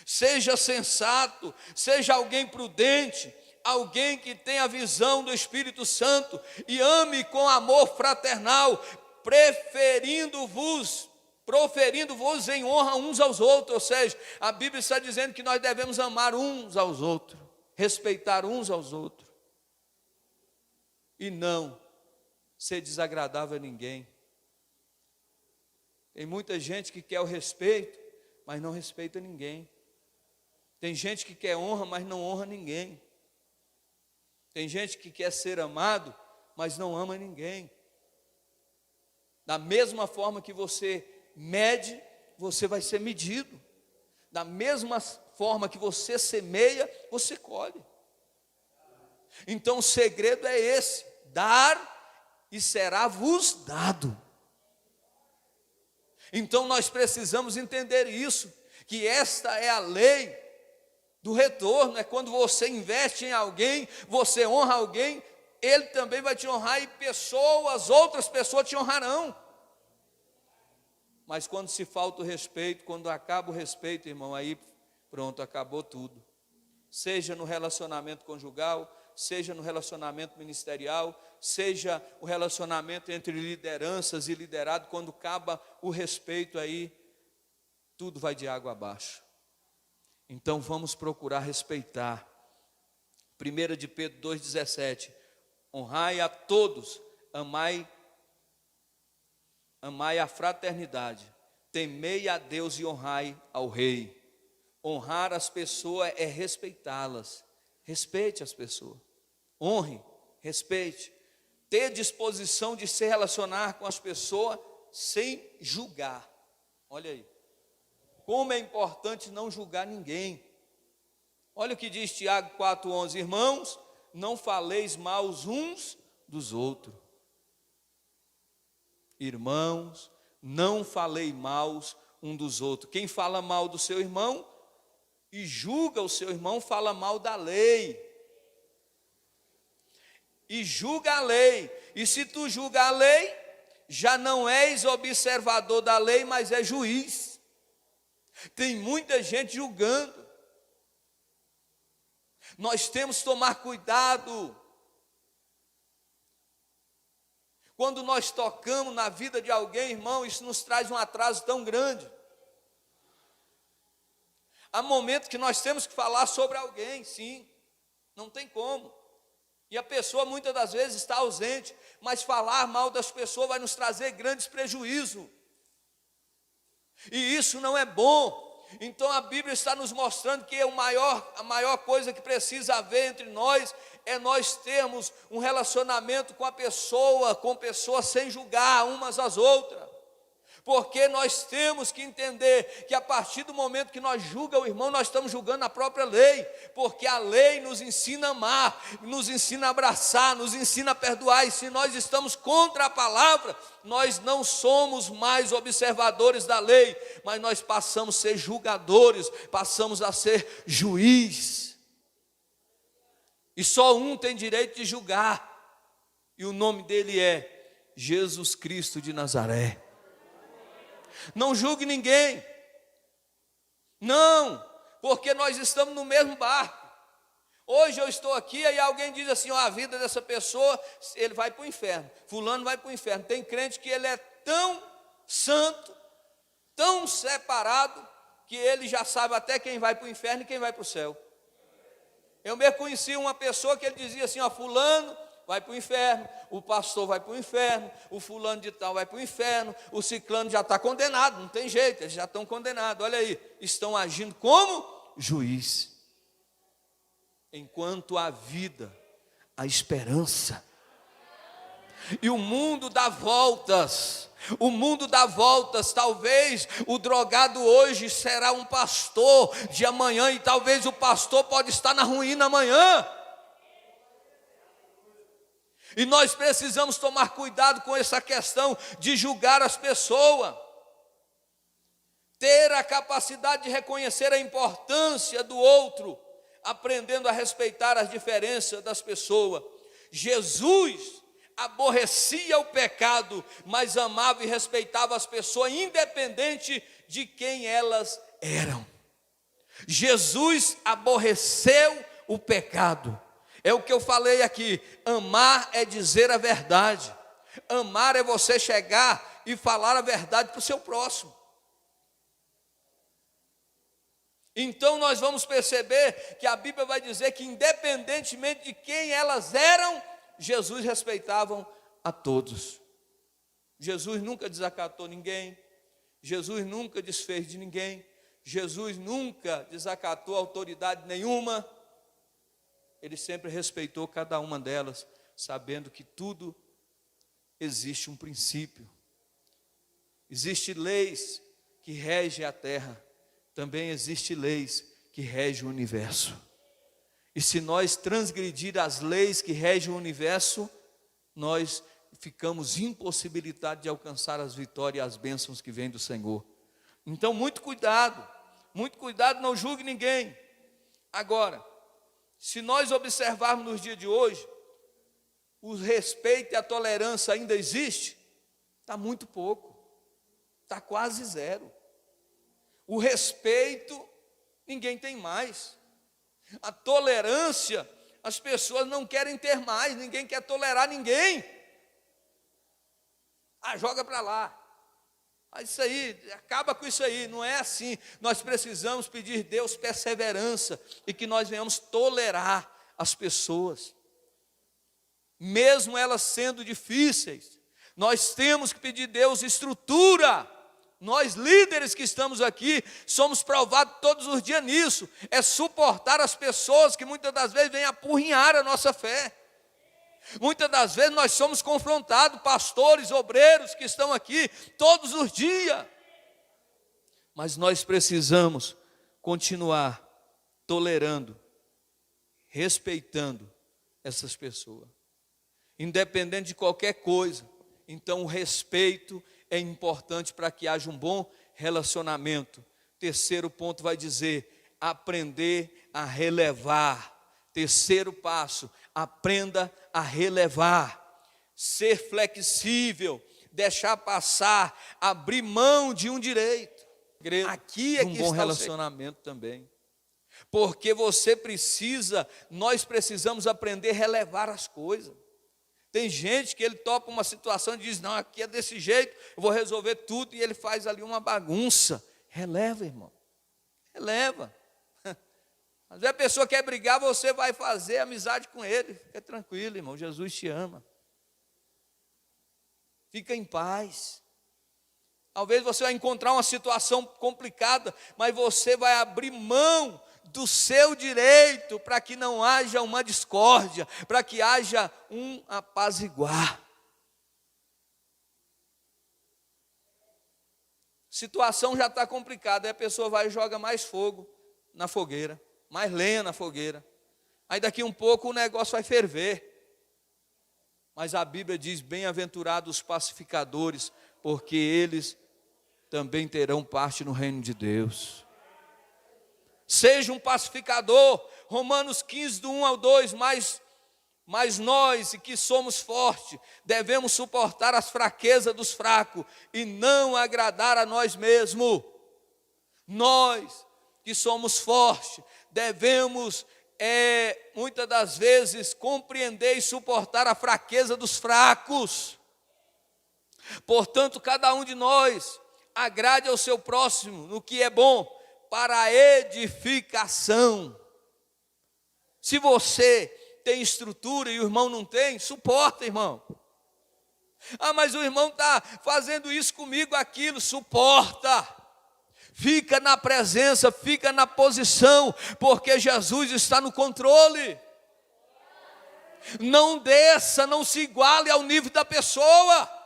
Seja sensato, seja alguém prudente, alguém que tenha a visão do Espírito Santo e ame com amor fraternal, proferindo-vos em honra uns aos outros. Ou seja, a Bíblia está dizendo que nós devemos amar uns aos outros, respeitar uns aos outros, e não ser desagradável a ninguém. Tem muita gente que quer o respeito, mas não respeita ninguém. Tem gente que quer honra, mas não honra ninguém. Tem gente que quer ser amado, mas não ama ninguém. Da mesma forma que você mede, você vai ser medido. Da mesma forma que você semeia, você colhe. Então o segredo é esse: dar e será-vos dado. Então nós precisamos entender isso, que esta é a lei do retorno. É quando você investe em alguém, você honra alguém, ele também vai te honrar, e outras pessoas te honrarão. Mas quando se falta o respeito, quando acaba o respeito, irmão, aí pronto, acabou tudo. Seja no relacionamento conjugal, seja no relacionamento ministerial, seja o relacionamento entre lideranças e liderado, quando acaba o respeito, aí tudo vai de água abaixo. Então vamos procurar respeitar. 1 de Pedro 2,17, honrai a todos, amai a fraternidade, temei a Deus e honrai ao rei. Honrar as pessoas é respeitá-las. Respeite as pessoas, honre, respeite, ter disposição de se relacionar com as pessoas sem julgar. Olha aí, como é importante não julgar ninguém. Olha o que diz Tiago 4,11, irmãos, não faleis mal uns dos outros. Irmãos, não falei mal um dos outros. Quem fala mal do seu irmão e julga o seu irmão, fala mal da lei. E julga a lei. E se tu julga a lei, já não és observador da lei, mas é juiz. Tem muita gente julgando. Nós temos que tomar cuidado. Quando nós tocamos na vida de alguém, irmão, isso nos traz um atraso tão grande. Há momentos que nós temos que falar sobre alguém, sim, não tem como. E a pessoa muitas das vezes está ausente, mas falar mal das pessoas vai nos trazer grandes prejuízos. E isso não é bom. Então a Bíblia está nos mostrando que a maior coisa que precisa haver entre nós é nós termos um relacionamento com pessoas sem julgar umas às outras. Porque nós temos que entender que a partir do momento que nós julgamos o irmão, nós estamos julgando a própria lei, porque a lei nos ensina a amar, nos ensina a abraçar, nos ensina a perdoar, e se nós estamos contra a palavra, nós não somos mais observadores da lei, mas nós passamos a ser julgadores, passamos a ser juiz, e só um tem direito de julgar, e o nome dele é Jesus Cristo de Nazaré. Não julgue ninguém, não, porque nós estamos no mesmo barco. Hoje eu estou aqui, aí alguém diz assim, a vida dessa pessoa, ele vai para o inferno, fulano vai para o inferno. Tem crente que ele é tão santo, tão separado, que ele já sabe até quem vai para o inferno e quem vai para o céu. Eu mesmo conheci uma pessoa que ele dizia assim, fulano vai para o inferno, o pastor vai para o inferno, o fulano de tal vai para o inferno, o ciclano já está condenado, não tem jeito, eles já estão condenados, olha aí, estão agindo como juiz, enquanto há vida, a esperança, e o mundo dá voltas, talvez o drogado hoje será um pastor de amanhã, e talvez o pastor pode estar na ruína amanhã, e nós precisamos tomar cuidado com essa questão de julgar as pessoas, ter a capacidade de reconhecer a importância do outro, aprendendo a respeitar as diferenças das pessoas. Jesus aborrecia o pecado, mas amava e respeitava as pessoas, independente de quem elas eram. Jesus aborreceu o pecado. É o que eu falei aqui, amar é dizer a verdade, amar é você chegar e falar a verdade para o seu próximo. Então nós vamos perceber que a Bíblia vai dizer que independentemente de quem elas eram, Jesus respeitava a todos. Jesus nunca desacatou ninguém, Jesus nunca desfez de ninguém, Jesus nunca desacatou autoridade nenhuma. Ele sempre respeitou cada uma delas, sabendo que tudo existe um princípio. Existem leis que regem a terra, também existem leis que regem o universo. E se nós transgredir as leis que regem o universo, nós ficamos impossibilitados de alcançar as vitórias e as bênçãos que vêm do Senhor. Então, muito cuidado, não julgue ninguém. Agora, se nós observarmos nos dias de hoje, o respeito e a tolerância ainda existe? Está muito pouco, está quase zero. O respeito, ninguém tem mais. A tolerância, as pessoas não querem ter mais, ninguém quer tolerar ninguém. Joga para lá. Isso aí, acaba com isso aí, não é assim. Nós precisamos pedir a Deus perseverança e que nós venhamos tolerar as pessoas, mesmo elas sendo difíceis. Nós temos que pedir a Deus estrutura. Nós líderes que estamos aqui, somos provados todos os dias nisso, é suportar as pessoas que muitas das vezes vêm apurrinhar a nossa fé. Muitas das vezes nós somos confrontados, pastores, obreiros que estão aqui todos os dias. Mas nós precisamos continuar tolerando, respeitando essas pessoas. Independente de qualquer coisa. Então o respeito é importante para que haja um bom relacionamento. Terceiro ponto vai dizer, aprender a relevar. Terceiro passo, aprenda a relevar, ser flexível, deixar passar, abrir mão de um direito. Aqui é que está um bom relacionamento também, porque nós precisamos aprender a relevar as coisas. Tem gente que ele topa uma situação e diz, não, aqui é desse jeito, eu vou resolver tudo, e ele faz ali uma bagunça. Releva, irmão, releva. Às vezes a pessoa quer brigar, você vai fazer amizade com ele. Fica tranquilo, irmão, Jesus te ama. Fica em paz. Talvez você vai encontrar uma situação complicada, mas você vai abrir mão do seu direito para que não haja uma discórdia, para que haja um apaziguar. situação já está complicada, aí a pessoa vai e joga mais fogo na fogueira, mais lenha na fogueira. Aí daqui um pouco o negócio vai ferver. Mas a Bíblia diz: bem-aventurados os pacificadores, porque eles também terão parte no reino de Deus. Seja um pacificador. Romanos 15, do 1 ao 2, mas nós, e que somos fortes, devemos suportar as fraquezas dos fracos e não agradar a nós mesmos. Nós, que somos fortes, devemos, muitas das vezes, compreender e suportar a fraqueza dos fracos. Portanto, cada um de nós agrade ao seu próximo no que é bom, para a edificação. Se você tem estrutura e o irmão não tem, suporta, irmão. Ah, mas o irmão está fazendo isso comigo, aquilo, suporta. Fica na presença, fica na posição, porque Jesus está no controle. Não desça, não se iguale ao nível da pessoa.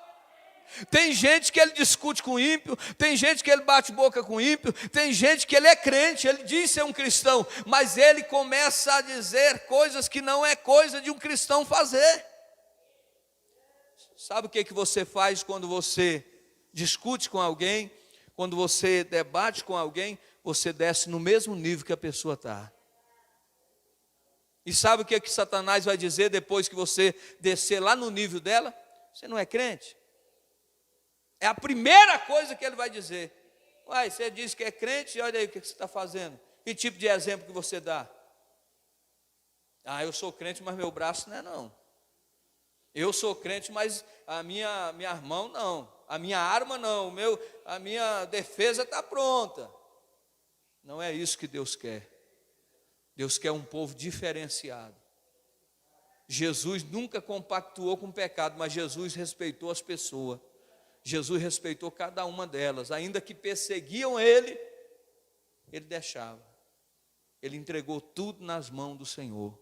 Tem gente que ele discute com ímpio, tem gente que ele bate boca com ímpio, tem gente que ele é crente, ele diz ser um cristão, mas ele começa a dizer coisas que não é coisa de um cristão fazer. Sabe o que você faz quando você discute com alguém, quando você debate com alguém? Você desce no mesmo nível que a pessoa está. E sabe o que Satanás vai dizer depois que você descer lá no nível dela? Você não é crente? É a primeira coisa que ele vai dizer. Uai, você diz que é crente, olha aí o que você está fazendo. Que tipo de exemplo que você dá? Ah, eu sou crente, mas meu braço não é não. Eu sou crente, mas a minha mão não. A minha arma não. A minha defesa está pronta. Não é isso que Deus quer. Deus quer um povo diferenciado. Jesus nunca compactuou com o pecado, mas Jesus respeitou as pessoas. Jesus respeitou cada uma delas, ainda que perseguiam ele deixava. Ele entregou tudo nas mãos do Senhor.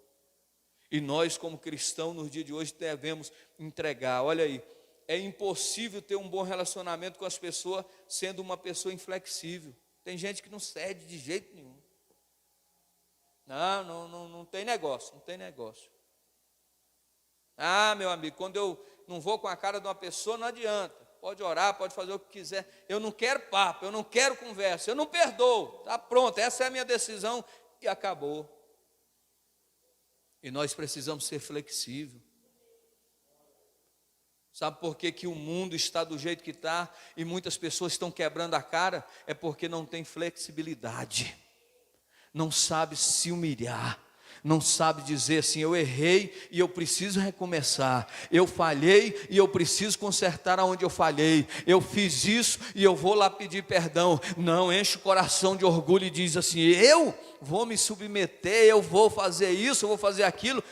E nós, como cristãos, nos dias de hoje, devemos entregar. Olha aí, é impossível ter um bom relacionamento com as pessoas sendo uma pessoa inflexível. Tem gente que não cede de jeito nenhum. Não tem negócio, não tem negócio. Ah, meu amigo, quando eu não vou com a cara de uma pessoa, não adianta. Pode orar, pode fazer o que quiser. Eu não quero papo, eu não quero conversa, eu não perdoo. Está pronto, essa é a minha decisão e acabou. E nós precisamos ser flexíveis. Sabe por que o mundo está do jeito que está e muitas pessoas estão quebrando a cara? É porque não tem flexibilidade. Não sabe se humilhar. Não sabe dizer assim: eu errei e eu preciso recomeçar, eu falhei e eu preciso consertar aonde eu falhei, eu fiz isso e eu vou lá pedir perdão. Não, enche o coração de orgulho e diz assim: eu vou me submeter, eu vou fazer isso, eu vou fazer aquilo.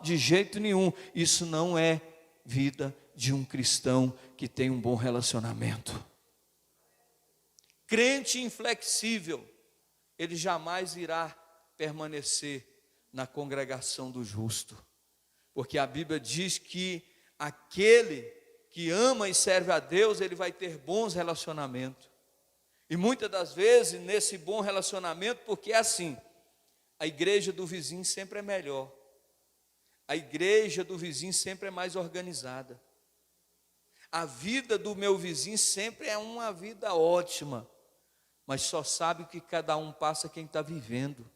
De jeito nenhum. Isso não é vida de um cristão que tem um bom relacionamento. Crente inflexível, ele jamais irá permanecer na congregação do justo, porque a Bíblia diz que aquele que ama e serve a Deus, ele vai ter bons relacionamentos. E muitas das vezes nesse bom relacionamento, porque é assim, a igreja do vizinho sempre é melhor, a igreja do vizinho sempre é mais organizada, a vida do meu vizinho sempre é uma vida ótima, mas só sabe o que cada um passa quem está vivendo.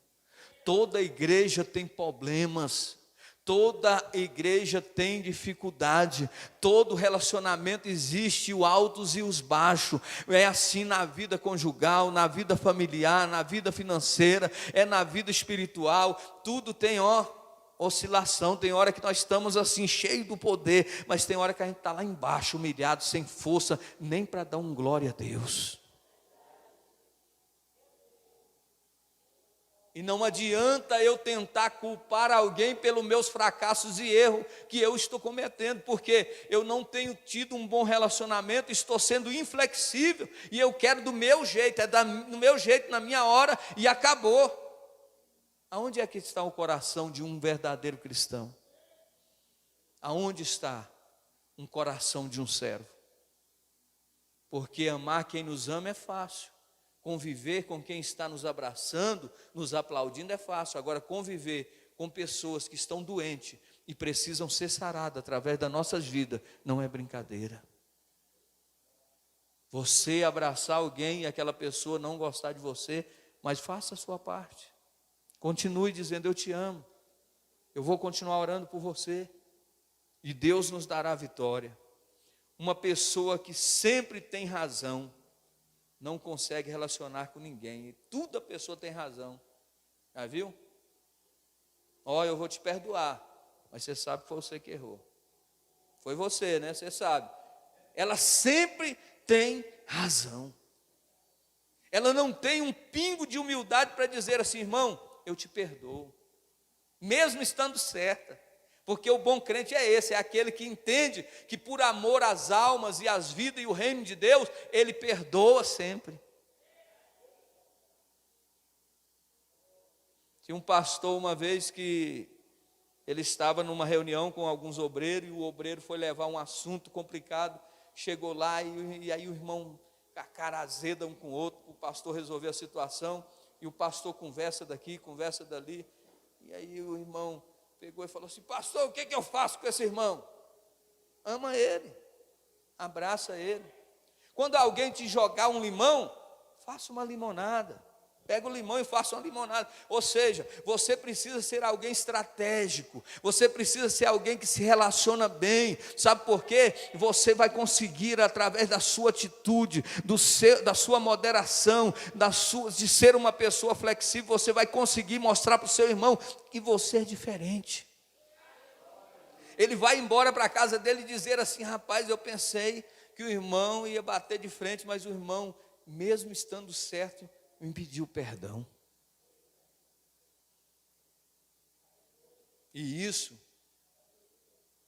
Toda igreja tem problemas, toda igreja tem dificuldade, todo relacionamento existe os altos e os baixos. É assim na vida conjugal, na vida familiar, na vida financeira, é na vida espiritual. Tudo tem oscilação. Tem hora que nós estamos assim cheios do poder, mas tem hora que a gente está lá embaixo, humilhado, sem força, nem para dar um glória a Deus. E não adianta eu tentar culpar alguém pelos meus fracassos e erros que eu estou cometendo, porque eu não tenho tido um bom relacionamento, estou sendo inflexível, e eu quero do meu jeito, do meu jeito, na minha hora, e acabou. Aonde é que está o coração de um verdadeiro cristão? Aonde está um coração de um servo? Porque amar quem nos ama é fácil. Conviver com quem está nos abraçando, nos aplaudindo é fácil. Agora, conviver com pessoas que estão doentes e precisam ser saradas através das nossas vidas, não é brincadeira. Você abraçar alguém e aquela pessoa não gostar de você, mas faça a sua parte. Continue dizendo: eu te amo. Eu vou continuar orando por você. E Deus nos dará a vitória. Uma pessoa que sempre tem razão, não consegue relacionar com ninguém. E tudo a pessoa tem razão. Já viu? Eu vou te perdoar. Mas você sabe que foi você que errou. Foi você, né? Você sabe. Ela sempre tem razão. Ela não tem um pingo de humildade para dizer assim: irmão, eu te perdoo. Mesmo estando certa. Porque o bom crente é esse, é aquele que entende que por amor às almas e às vidas e o reino de Deus, ele perdoa sempre. Tinha um pastor uma vez que ele estava numa reunião com alguns obreiros, e o obreiro foi levar um assunto complicado, chegou lá e aí o irmão com a cara azeda um com o outro, o pastor resolveu a situação, e o pastor conversa daqui, conversa dali, e aí o irmão pegou e falou assim: pastor, o que eu faço com esse irmão? Ama ele, abraça ele. Quando alguém te jogar um limão, faça uma limonada. Pega o limão e faça uma limonada. Ou seja, você precisa ser alguém estratégico. Você precisa ser alguém que se relaciona bem. Sabe por quê? Você vai conseguir, através da sua atitude, da sua moderação, de ser uma pessoa flexível, você vai conseguir mostrar para o seu irmão que você é diferente. Ele vai embora para a casa dele e dizer assim: rapaz, eu pensei que o irmão ia bater de frente, mas o irmão, mesmo estando certo, me pediu perdão. E isso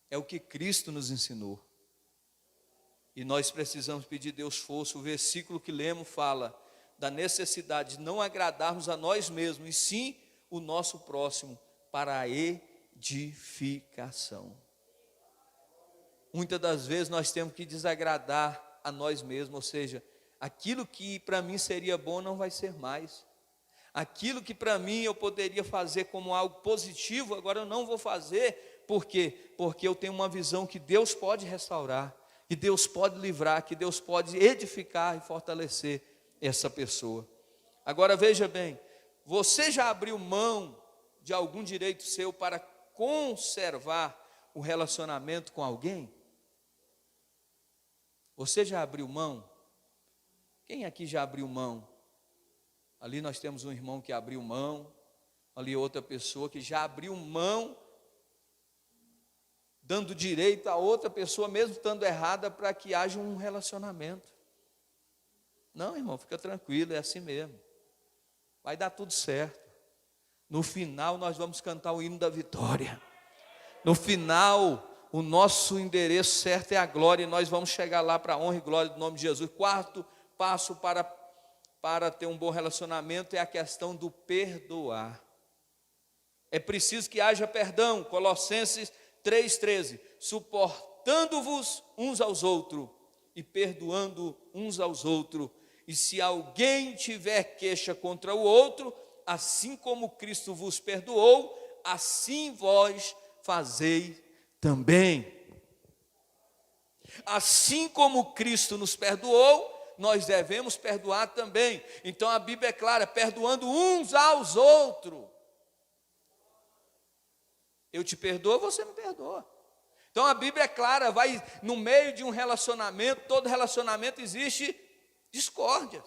é o que Cristo nos ensinou. E nós precisamos pedir a Deus força. O versículo que lemos fala da necessidade de não agradarmos a nós mesmos, e sim o nosso próximo, para a edificação. Muitas das vezes nós temos que desagradar a nós mesmos, ou seja, aquilo que para mim seria bom não vai ser mais. Aquilo que para mim eu poderia fazer como algo positivo, agora eu não vou fazer. Por quê? Porque eu tenho uma visão que Deus pode restaurar, que Deus pode livrar, que Deus pode edificar e fortalecer essa pessoa. Agora veja bem, você já abriu mão de algum direito seu para conservar o relacionamento com alguém? Você já abriu mão? Quem aqui já abriu mão? Ali nós temos um irmão que abriu mão, ali outra pessoa que já abriu mão, dando direito a outra pessoa, mesmo estando errada, para que haja um relacionamento. Não, irmão, fica tranquilo, é assim mesmo. Vai dar tudo certo. No final nós vamos cantar o hino da vitória. No final, o nosso endereço certo é a glória, e nós vamos chegar lá para a honra e glória do nome de Jesus. Quarto passo para ter um bom relacionamento é a questão do perdoar. É preciso que haja perdão. Colossenses 3,13: suportando-vos uns aos outros e perdoando uns aos outros. E se alguém tiver queixa contra o outro, assim como Cristo vos perdoou, assim vós fazei também. Assim como Cristo nos perdoou, nós devemos perdoar também. Então a Bíblia é clara: perdoando uns aos outros. Eu te perdoo, você me perdoa. Então a Bíblia é clara, vai no meio de um relacionamento, todo relacionamento existe discórdia.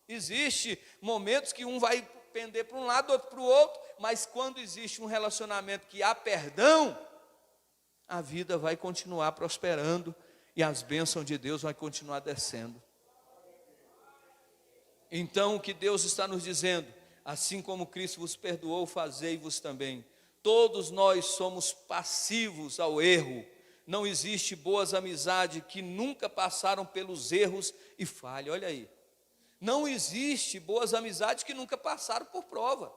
Existe momentos que um vai pender para um lado, outro para o outro, mas quando existe um relacionamento que há perdão, a vida vai continuar prosperando e as bênçãos de Deus vão continuar descendo. Então o que Deus está nos dizendo: assim como Cristo vos perdoou, fazei-vos também. Todos nós somos passivos ao erro. Não existe boas amizades que nunca passaram pelos erros e falham. Olha aí, não existe boas amizades que nunca passaram por prova.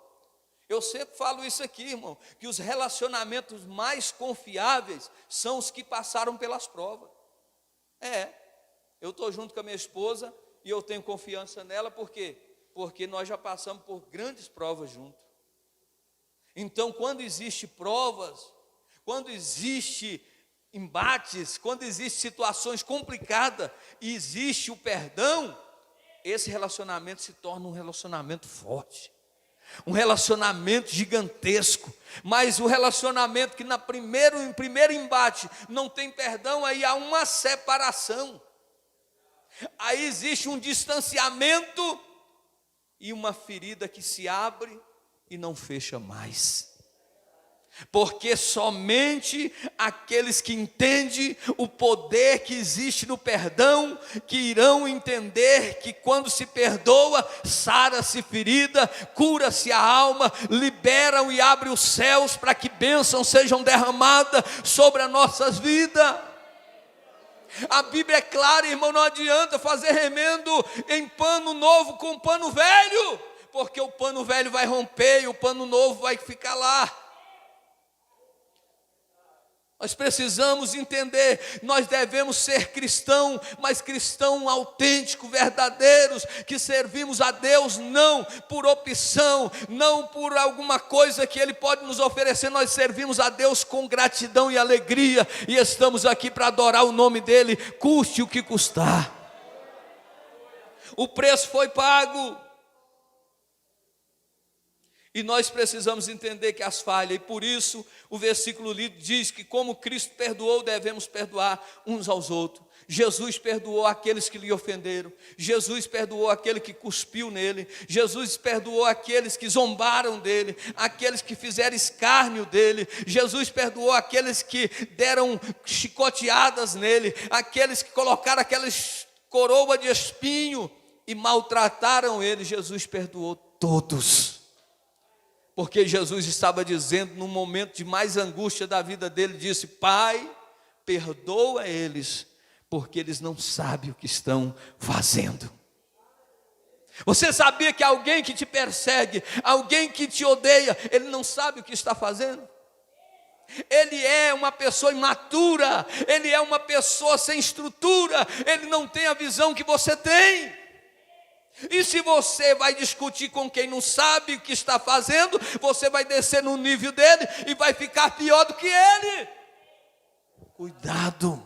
Eu sempre falo isso aqui, irmão, que os relacionamentos mais confiáveis são os que passaram pelas provas. Eu estou junto com a minha esposa e eu tenho confiança nela, por quê? Porque nós já passamos por grandes provas juntos. Então, quando existe provas, quando existe embates, quando existem situações complicadas e existe o perdão, esse relacionamento se torna um relacionamento forte, um relacionamento gigantesco. Mas o relacionamento que em primeiro embate não tem perdão, aí há uma separação, aí existe um distanciamento e uma ferida que se abre e não fecha mais. Porque somente aqueles que entendem o poder que existe no perdão, que irão entender que quando se perdoa, sara-se ferida, cura-se a alma, liberam e abrem os céus para que bênçãos sejam derramadas sobre as nossas vidas. A Bíblia é clara, irmão, não adianta fazer remendo em pano novo com pano velho, porque o pano velho vai romper e o pano novo vai ficar lá. Nós precisamos entender, nós devemos ser cristão, mas cristão autêntico, verdadeiros, que servimos a Deus não por opção, não por alguma coisa que Ele pode nos oferecer, nós servimos a Deus com gratidão e alegria, e estamos aqui para adorar o nome dEle, custe o que custar. O preço foi pago. E nós precisamos entender que as falhas, e por isso o versículo lido diz que como Cristo perdoou, devemos perdoar uns aos outros. Jesus perdoou aqueles que lhe ofenderam, Jesus perdoou aquele que cuspiu nele, Jesus perdoou aqueles que zombaram dele, aqueles que fizeram escárnio dele, Jesus perdoou aqueles que deram chicoteadas nele, aqueles que colocaram aquelas coroa de espinho e maltrataram ele. Jesus perdoou todos. Porque Jesus estava dizendo, no momento de mais angústia da vida dele, disse: Pai, perdoa eles, porque eles não sabem o que estão fazendo. Você sabia que alguém que te persegue, alguém que te odeia, ele não sabe o que está fazendo? Ele é uma pessoa imatura, ele é uma pessoa sem estrutura, ele não tem a visão que você tem. E se você vai discutir com quem não sabe o que está fazendo, você vai descer no nível dele e vai ficar pior do que ele. Cuidado,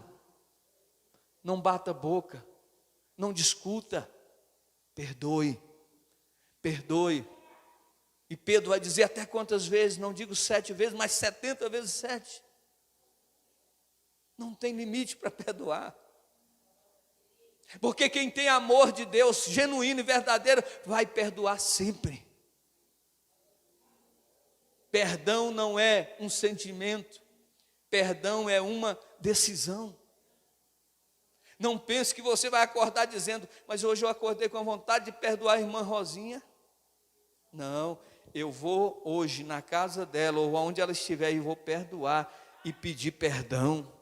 não bata a boca, não discuta, perdoe, perdoe. E Pedro vai dizer até quantas vezes? Não digo 7 vezes, mas 70 vezes 7. Não tem limite para perdoar. Porque quem tem amor de Deus genuíno e verdadeiro vai perdoar sempre. Perdão não é um sentimento, perdão é uma decisão. Não pense que você vai acordar dizendo: mas hoje eu acordei com a vontade de perdoar a irmã Rosinha. Não, eu vou hoje na casa dela ou onde ela estiver e vou perdoar e pedir perdão.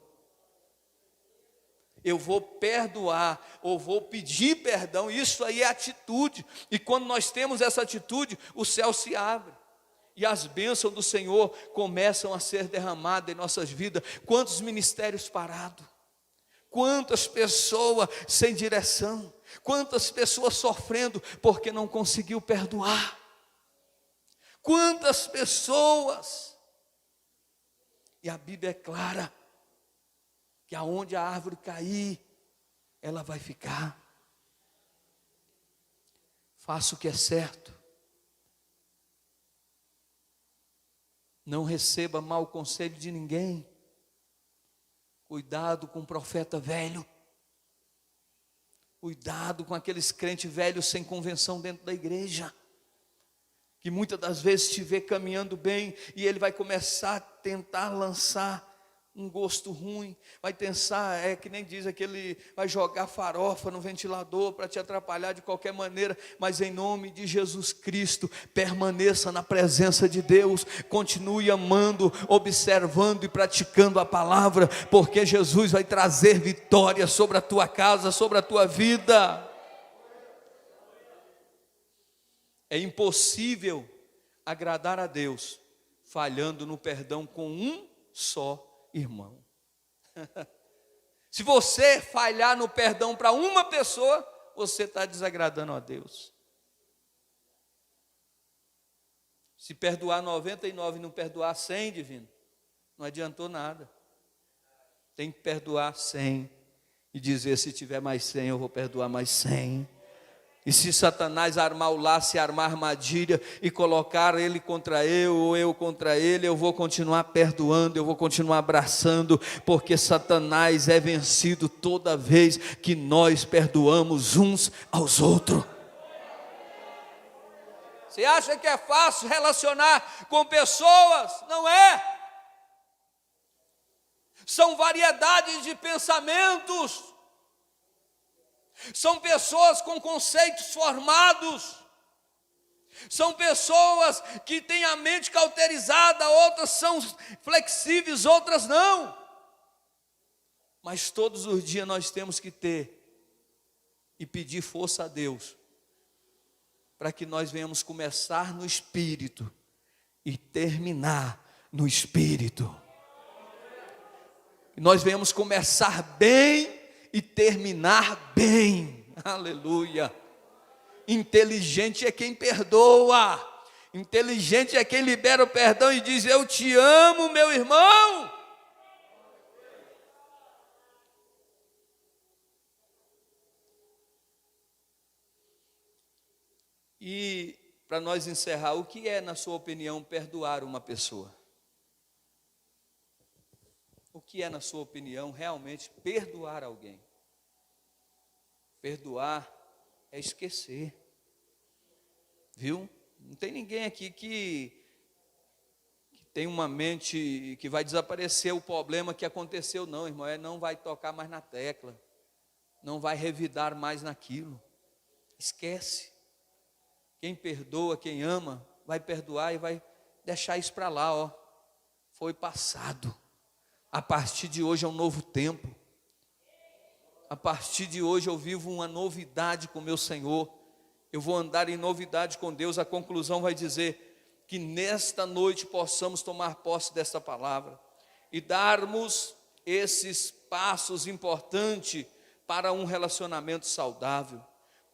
Eu vou perdoar, ou vou pedir perdão, isso aí é atitude, e quando nós temos essa atitude, o céu se abre, e as bênçãos do Senhor começam a ser derramadas em nossas vidas. Quantos ministérios parados, quantas pessoas sem direção, quantas pessoas sofrendo porque não conseguiu perdoar, quantas pessoas, e a Bíblia é clara, que aonde a árvore cair, ela vai ficar. Faça o que é certo. Não receba mau conselho de ninguém. Cuidado com o profeta velho. Cuidado com aqueles crentes velhos sem convenção dentro da igreja, que muitas das vezes te vê caminhando bem e ele vai começar a tentar lançar um gosto ruim, vai pensar, é que nem diz aquele, vai jogar farofa no ventilador para te atrapalhar de qualquer maneira. Mas em nome de Jesus Cristo, permaneça na presença de Deus, continue amando, observando e praticando a palavra, porque Jesus vai trazer vitória sobre a tua casa, sobre a tua vida. É impossível agradar a Deus falhando no perdão com um só irmão. Se você falhar no perdão para uma pessoa, você está desagradando a Deus. Se perdoar 99 e não perdoar 100, divino, não adiantou nada. Tem que perdoar 100 e dizer: se tiver mais 100, eu vou perdoar mais 100. E se Satanás armar o laço e armar armadilha e colocar ele contra eu ou eu contra ele, eu vou continuar perdoando, eu vou continuar abraçando, porque Satanás é vencido toda vez que nós perdoamos uns aos outros. Você acha que é fácil relacionar com pessoas? Não é. São variedades de pensamentos. São pessoas com conceitos formados. São pessoas que têm a mente cauterizada, outras são flexíveis, outras não. Mas todos os dias nós temos que ter e pedir força a Deus, para que nós venhamos começar no Espírito e terminar no Espírito. Que nós venhamos começar bem e terminar bem. Aleluia. Inteligente é quem perdoa. Inteligente é quem libera o perdão e diz: eu te amo, meu irmão. E para nós encerrar, o que é, na sua opinião, perdoar uma pessoa? O que é, na sua opinião, realmente perdoar alguém? Perdoar é esquecer. Viu? Não tem ninguém aqui que tem uma mente que vai desaparecer o problema que aconteceu, não, irmão. Não vai tocar mais na tecla, não vai revidar mais naquilo. Esquece. Quem perdoa, quem ama, vai perdoar e vai deixar isso para lá, ó. Foi passado. A partir de hoje é um novo tempo. A partir de hoje eu vivo uma novidade com meu Senhor. Eu vou andar em novidade com Deus. A conclusão vai dizer que nesta noite possamos tomar posse desta palavra e darmos esses passos importantes para um relacionamento saudável,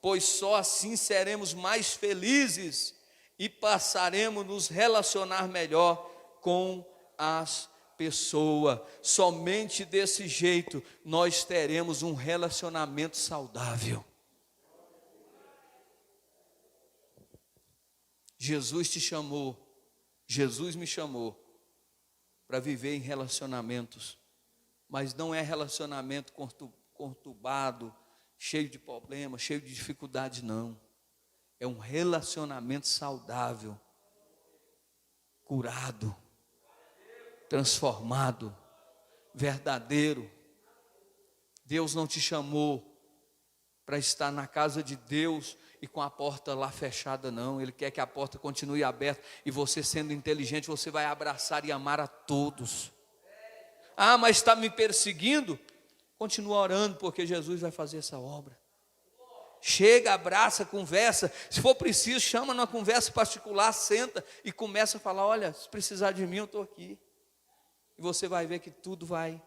pois só assim seremos mais felizes e passaremos a nos relacionar melhor com as pessoas. Somente desse jeito nós teremos um relacionamento saudável. Jesus te chamou, Jesus me chamou para viver em relacionamentos, mas não é relacionamento conturbado, cheio de problemas, cheio de dificuldade, não. É um relacionamento saudável, curado, transformado, verdadeiro. Deus não te chamou para estar na casa de Deus e com a porta lá fechada, não. Ele quer que a porta continue aberta e você, sendo inteligente, você vai abraçar e amar a todos. Ah, mas está me perseguindo? Continua orando, porque Jesus vai fazer essa obra. Chega, abraça, conversa. Se for preciso, chama numa conversa particular, senta e começa a falar: olha, se precisar de mim, eu estou aqui. E você vai ver que tudo vai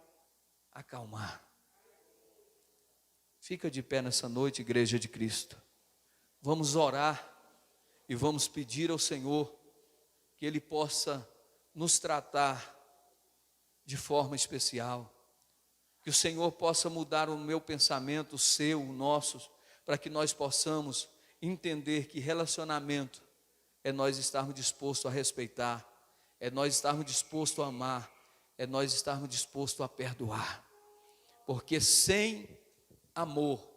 acalmar. Fica de pé nessa noite, Igreja de Cristo. Vamos orar e vamos pedir ao Senhor que Ele possa nos tratar de forma especial. Que o Senhor possa mudar o meu pensamento, o seu, o nosso, para que nós possamos entender que relacionamento é nós estarmos dispostos a respeitar, é nós estarmos dispostos a amar, é nós estarmos dispostos a perdoar. Porque sem amor,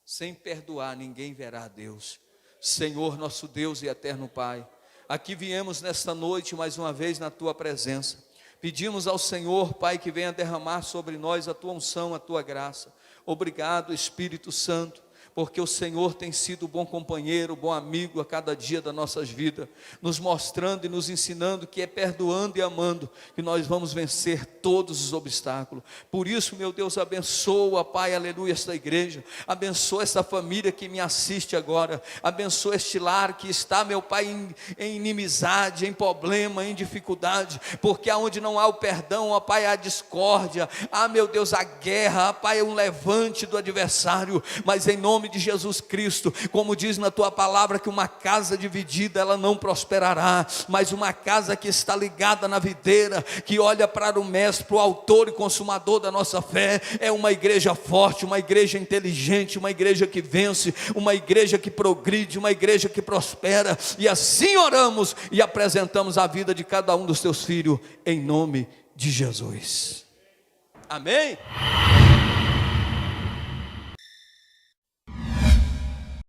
sem perdoar, ninguém verá a Deus. Senhor, nosso Deus e eterno Pai, aqui viemos nesta noite mais uma vez na Tua presença. Pedimos ao Senhor, Pai, que venha derramar sobre nós a Tua unção, a Tua graça. Obrigado, Espírito Santo, porque o Senhor tem sido bom companheiro, bom amigo a cada dia das nossas vidas, nos mostrando e nos ensinando que é perdoando e amando que nós vamos vencer todos os obstáculos. Por isso, meu Deus, abençoa, Pai, aleluia, esta igreja, abençoa essa família que me assiste agora, abençoa este lar que está, meu Pai, em inimizade, em problema, em dificuldade, porque aonde não há o perdão, ó Pai, há discórdia, há, meu Deus, a guerra, ó Pai, é um levante do adversário, mas em nome de Jesus Cristo, como diz na tua palavra, que uma casa dividida ela não prosperará, mas uma casa que está ligada na videira, que olha para o mestre, para o autor e consumador da nossa fé, é uma igreja forte, uma igreja inteligente, uma igreja que vence, uma igreja que progride, uma igreja que prospera, e assim oramos e apresentamos a vida de cada um dos teus filhos, em nome de Jesus, amém?